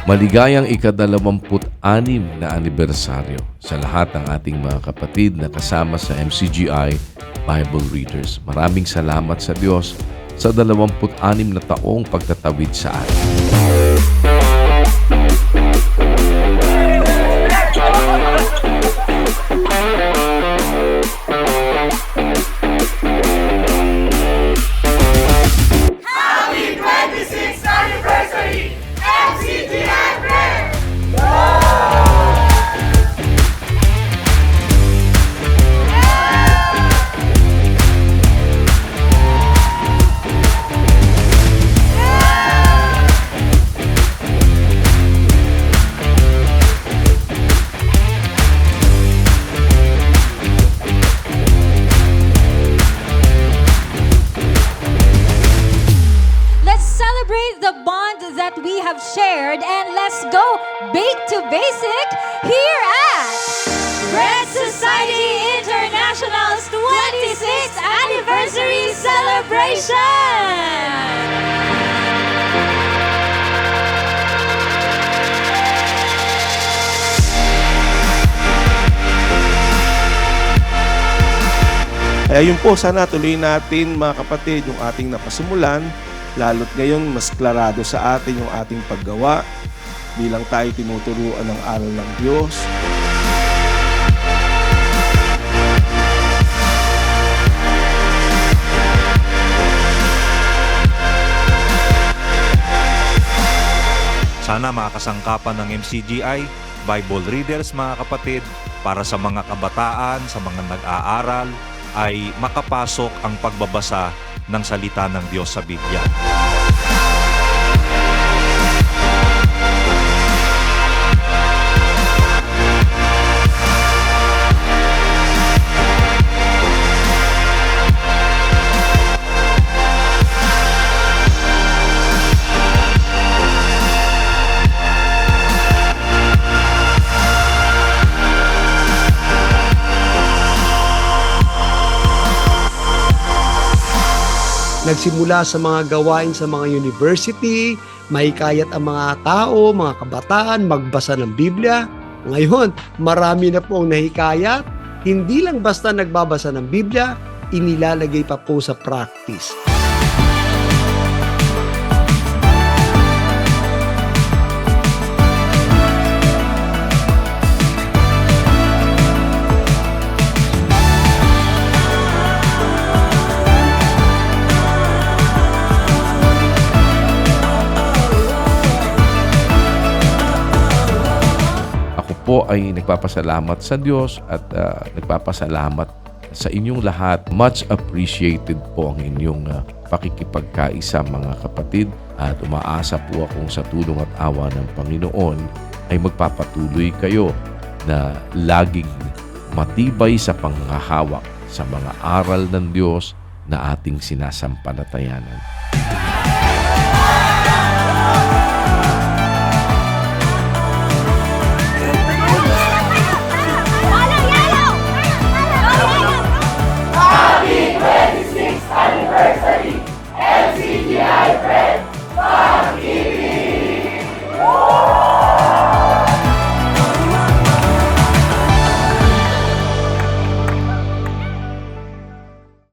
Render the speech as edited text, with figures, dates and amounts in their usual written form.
Maligayang ika-26 na anibersaryo sa lahat ng ating mga kapatid na kasama sa MCGI Bible Readers. Maraming salamat sa Diyos sa 26 na taong pagtatawid sa atin. Happy 26th anniversary, MCGI Prayer! Let's celebrate the bond that we have shared and let's go bake to basic here at Bread Society International's 26th Anniversary Celebration! Kaya yun po, sana tuloy natin mga kapatid yung ating napasimulan, lalo't ngayon mas klarado sa atin yung ating paggawa bilang tayo tinuturuan ng aral ng Diyos. Sana makakasangkapan ng MCGI, Bible Readers mga kapatid, para sa mga kabataan, sa mga nag-aaral, ay makapasok ang pagbabasa ng salita ng Diyos sa Biblia. Nagsimula sa mga gawain sa mga university, mahikayat ang mga tao, mga kabataan, magbasa ng Biblia. Ngayon, marami na po ang nahikayat. Hindi lang basta nagbabasa ng Biblia, inilalagay pa po sa practice. Po ay nagpapasalamat sa Diyos at nagpapasalamat sa inyong lahat. Much appreciated po ang inyong pakikipagkaisa mga kapatid at umaasa po akong sa tulong at awa ng Panginoon ay magpapatuloy kayo na laging matibay sa panghahawak sa mga aral ng Diyos na ating sinasampalatayanan.